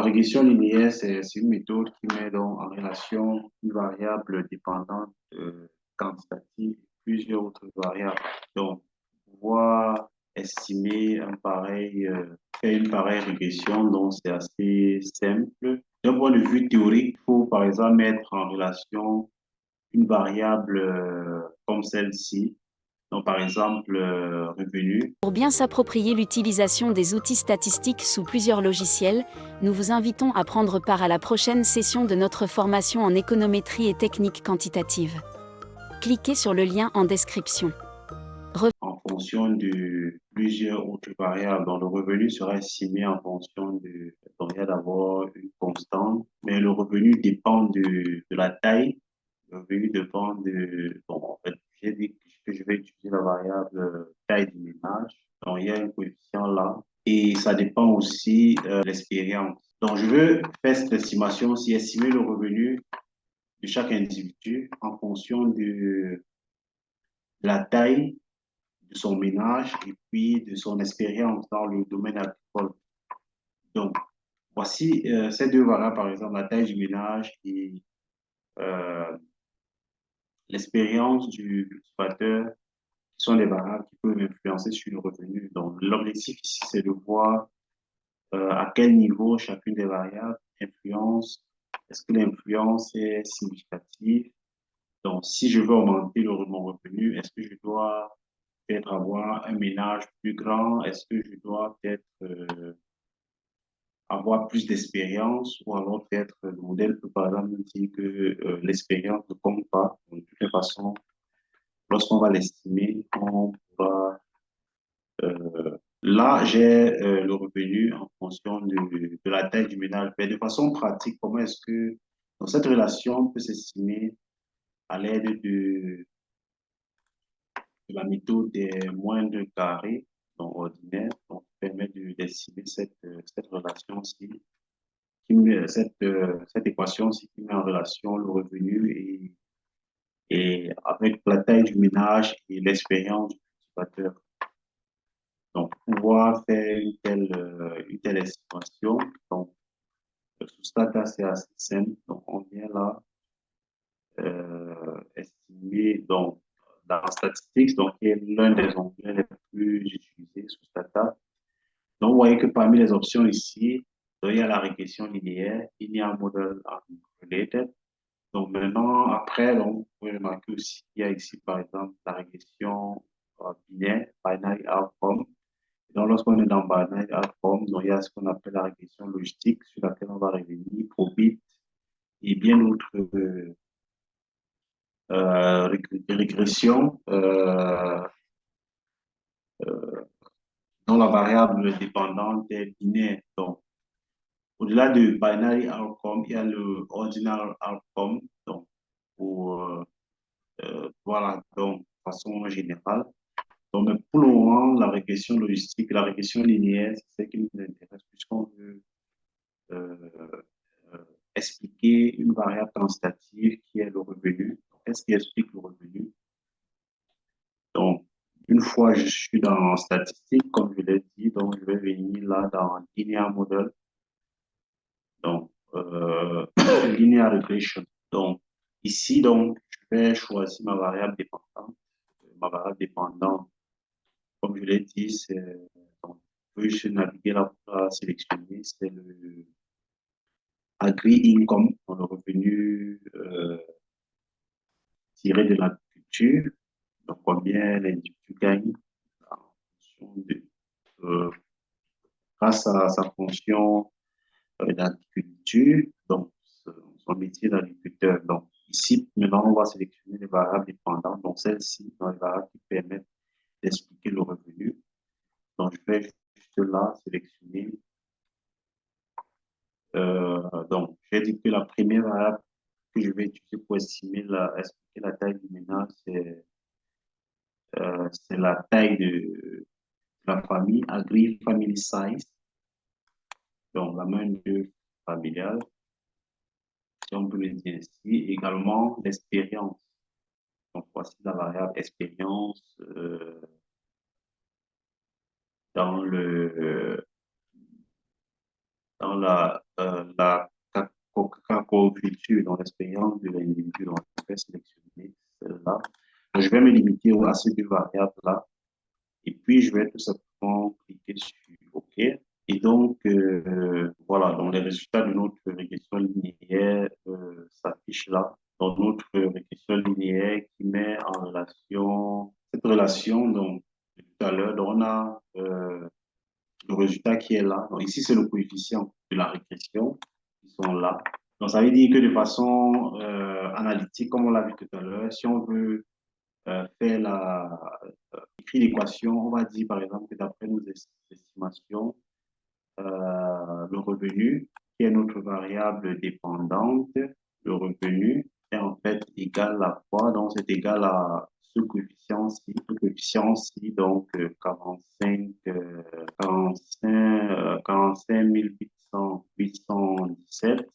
régression linéaire, c'est une méthode qui met donc en relation une variable dépendante quantitative et plusieurs autres variables. Donc, pouvoir estimer faire une pareille régression, donc c'est assez simple. D'un point de vue théorique, il faut par exemple mettre en relation une variable comme celle-ci, donc par exemple revenu. Pour bien s'approprier l'utilisation des outils statistiques sous plusieurs logiciels, nous vous invitons à prendre part à la prochaine session de notre formation en économétrie et techniques quantitatives. Cliquez sur le lien en description. En fonction de plusieurs autres variables. Donc, le revenu sera estimé en fonction donc, il y a d'abord une constante, mais le revenu dépend de la taille. Le revenu dépend bon, en fait, j'ai dit que je vais utiliser la variable taille du ménage. Donc, il y a un coefficient là. Et ça dépend aussi de l'expérience. Donc, je veux faire cette estimation, si estimer le revenu de chaque individu en fonction de la taille de son ménage et puis de son expérience dans le domaine agricole. Donc, voici ces deux variables, par exemple, la taille du ménage et euh, l'expérience du cultivateur, qui sont des variables qui peuvent influencer sur le revenu. Donc, l'objectif ici, c'est de voir à quel niveau chacune des variables influence. Est-ce que l'influence est significative? Donc, si je veux augmenter mon revenu, est-ce que je dois peut-être avoir un ménage plus grand? Est-ce que je dois peut-être avoir plus d'expérience ou alors peut-être le modèle peut par exemple dire que l'expérience ne compte pas. Donc, de toute façon, lorsqu'on va l'estimer, on pourra... là, j'ai le revenu en fonction de la taille du ménage. Mais de façon pratique, comment est-ce que donc, cette relation peut s'estimer à l'aide de la méthode des moindres carrés, donc ordinaire, donc permet d'estimer cette relation-ci, cette équation-ci qui met en relation le revenu et avec la taille du ménage et l'expérience du cultivateur. Donc, pouvoir faire une telle estimation, donc, sous Stata, c'est assez simple. Donc, on vient là estimer, donc, dans Statistics, donc, qui est l'un des onglets les plus utilisés sous Stata. Donc, vous voyez que parmi les options ici, donc, il y a la régression linéaire, linear model related. Donc, maintenant, après, donc, vous pouvez remarquer aussi qu'il y a ici, par exemple, la régression binaire, binary outcome. Donc, lorsqu'on est dans binary outcome, donc, il y a ce qu'on appelle la régression logistique, sur laquelle on va revenir, probit, et bien d'autres régressions dont la variable dépendante est binaire. Donc, au-delà de binary outcome, il y a le ordinal outcome. Donc, pour, voilà, donc, de façon générale. Donc, mais pour le moment, la régression logistique, la régression linéaire, c'est ce qui nous intéresse puisqu'on veut euh, euh, expliquer une variable quantitative qui est le revenu. Qu'est-ce qui explique le revenu? Donc, une fois je suis dans statistique, comme je l'ai dit, donc je vais venir là dans linear model. Donc, linear regression. Donc, ici, donc, je vais choisir ma variable dépendante. Ma variable dépendante, comme je l'ai dit, c'est, donc, je naviguer là pour la sélectionner, c'est le agri income, donc le revenu tiré de l'agriculture, donc combien l'individu gagne en fonction euh, grâce à sa fonction d'agriculture, donc son métier d'agriculteur. Donc ici, maintenant, on va sélectionner les variables dépendantes, donc celles-ci sont les variables qui permettent d'expliquer le revenu. Donc je vais juste là sélectionner. Donc, j'ai dit que la première variable que je vais utiliser pour expliquer la taille du ménage, c'est la taille de la famille, Agri Family Size, donc la main-d'œuvre familiale, si on peut le dire ainsi. Également, l'expérience. Donc, voici la variable expérience dans dans la cacoculture, dans l'expérience de l'individu. Donc, je vais sélectionner celle-là. Donc, je vais me limiter à ces deux variables-là. Et puis, je vais tout simplement cliquer sur OK. Et donc, voilà, donc les résultats de notre régression linéaire s'affichent là. Dans notre régression linéaire qui met en relation, cette relation, donc, tout à l'heure, donc on a le résultat qui est là. Donc, ici, c'est le coefficient de la régression qui sont là. Donc, ça veut dire que de façon analytique, comme on l'a vu tout à l'heure, si on veut faire écrire l'équation, on va dire par exemple que d'après nos estimations, le revenu, qui est notre variable dépendante, le revenu est en fait égal à quoi? Donc, c'est égal à ce coefficient-ci, donc 45, 45 817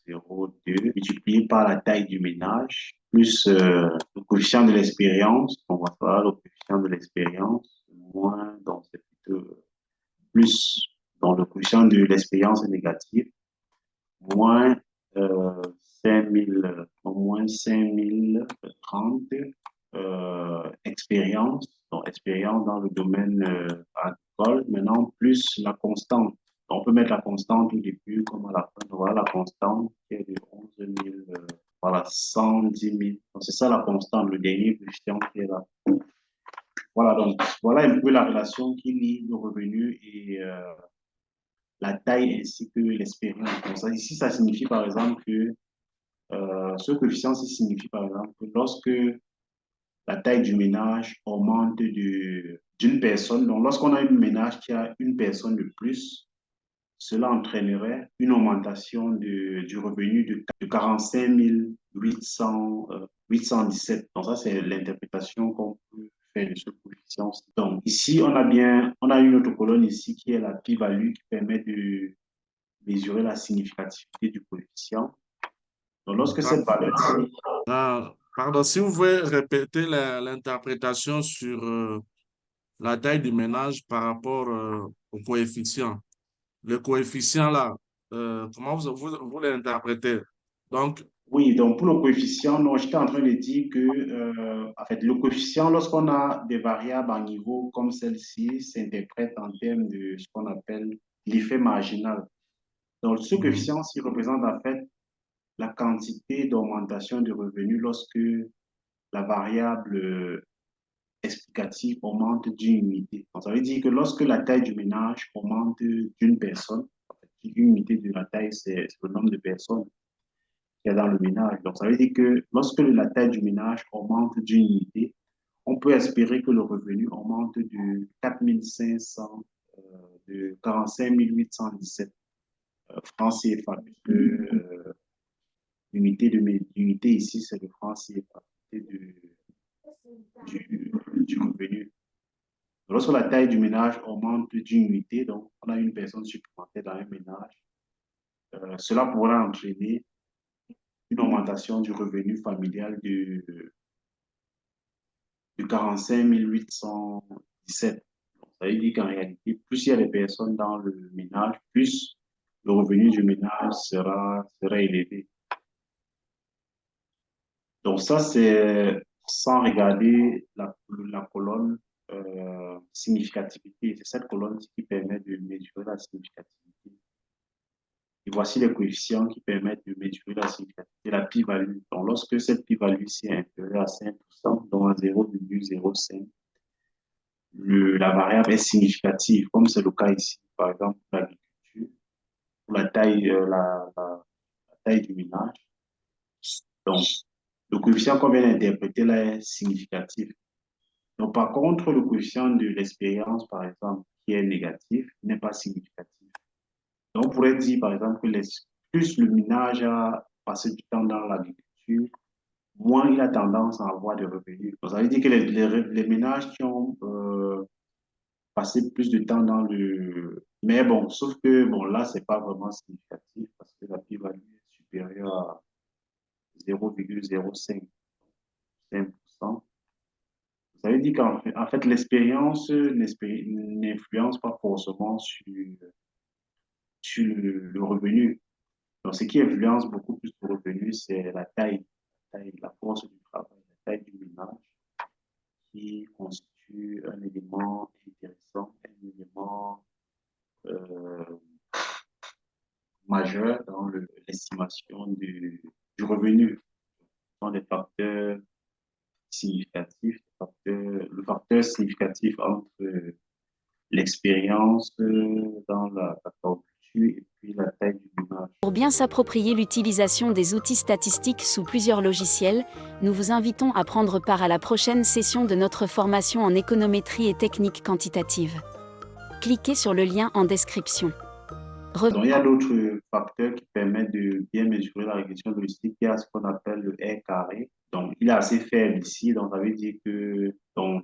0,2 multiplié par la taille du ménage, plus le coefficient de l'expérience, on va faire le coefficient de l'expérience, moins, donc c'est plutôt plus, donc le coefficient de l'expérience est négatif, moins 5000, moins 5030 expérience, donc expérience dans le domaine agricole, maintenant plus la constante. Donc, on peut mettre la constante au début comme à la fin. Voilà la constante qui est de 11 000, voilà, 110 000. Donc, c'est ça la constante, le dernier coefficient qui est là. Voilà, donc voilà un peu la relation qui lie le revenu et la taille ainsi que l'expérience. Donc, ça, ici, ça signifie par exemple que ce coefficient-ci signifie par exemple que lorsque la taille du ménage augmente d'une personne, donc lorsqu'on a un ménage qui a une personne de plus, cela entraînerait une augmentation du revenu de 45 817. Donc ça, c'est l'interprétation qu'on peut faire de ce coefficient. Donc ici, on a une autre colonne ici qui est la p-value qui permet de mesurer la significativité du coefficient. Donc lorsque Ah, cette valeur-ci, pardon, si vous pouvez répéter l'interprétation sur la taille du ménage par rapport au coefficient. Le coefficient là, comment vous l'interprétez? Donc, oui, donc pour le coefficient, non, j'étais en train de dire que, en fait, le coefficient, lorsqu'on a des variables en niveau comme celle-ci, s'interprète en termes de ce qu'on appelle l'effet marginal. Donc, ce mhm. coefficient-ci représente en fait la quantité d'augmentation de revenus lorsque la variable explicative augmente d'une unité. Donc, ça veut dire que lorsque la taille du ménage augmente d'une personne, en fait, une unité de la taille, c'est le nombre de personnes qu'il y a dans le ménage. Donc, ça veut dire que lorsque la taille du ménage augmente d'une unité, on peut espérer que le revenu augmente de 4 500, de 45 817 francs CFA, puisque l'unité ici, c'est le franc CFA du revenu. Lorsque la taille du ménage augmente d'une unité, donc on a une personne supplémentaire dans un ménage, cela pourra entraîner une augmentation du revenu familial de 45 817. Donc, ça veut dire qu'en réalité, plus il y a de personnes dans le ménage, plus le revenu du ménage sera élevé. Donc ça, c'est sans regarder la colonne significativité. C'est cette colonne qui permet de mesurer la significativité. Et voici les coefficients qui permettent de mesurer la significativité, la p-value. Donc lorsque cette p-value est inférieure à 5%, donc à 0,05, la variable est significative, comme c'est le cas ici, par exemple, pour l'agriculture, pour la taille du ménage. Donc, le coefficient qu'on vient d'interpréter là est significatif. Donc, par contre, le coefficient de l'expérience, par exemple, qui est négatif, n'est pas significatif. Donc, on pourrait dire, par exemple, que plus le ménage a passé du temps dans l'agriculture, moins il a tendance à avoir des revenus. Donc, ça veut dire que les ménages qui ont passer plus de temps dans le... Mais bon, sauf que bon, là, c'est pas vraiment significatif parce que la p-value est supérieure à 0,05%. Ça veut dire qu'en fait, l'expérience n'influence pas forcément sur sur le revenu. Donc, ce qui influence beaucoup plus le revenu, c'est la force du travail, la taille du ménage, qui constitue un élément intéressant, un élément euh, majeur dans l'estimation du revenu. Ce sont des facteurs significatifs, le facteur significatif entre l'expérience dans la culture et puis la taille du ménage. Pour bien s'approprier l'utilisation des outils statistiques sous plusieurs logiciels, nous vous invitons à prendre part à la prochaine session de notre formation en économétrie et technique quantitative. Cliquez sur le lien en description. Donc, il y a d'autres facteurs qui permettent de bien mesurer la régression logistique. Il y a ce qu'on appelle le R carré. Donc, il est assez faible ici. Donc, ça veut dire que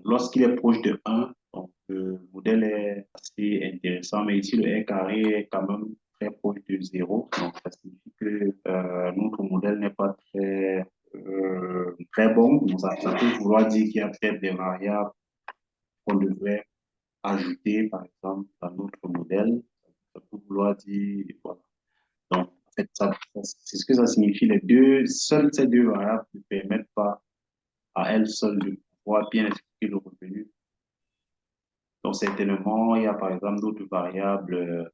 lorsqu'il est proche de 1, donc, le modèle est assez intéressant. Mais ici, le R carré est quand même très proche de 0. Donc, ça signifie que notre modèle n'est pas très bon. Donc, ça peut vouloir dire qu'il y a peut-être des variables qu'on devrait ajouter, par exemple, dans notre modèle. Ça peut vouloir dire, voilà. Donc, en fait, c'est ce que ça signifie. Seules ces deux variables ne permettent pas à elles seules de pouvoir bien expliquer le revenu. Donc, certainement, il y a par exemple d'autres variables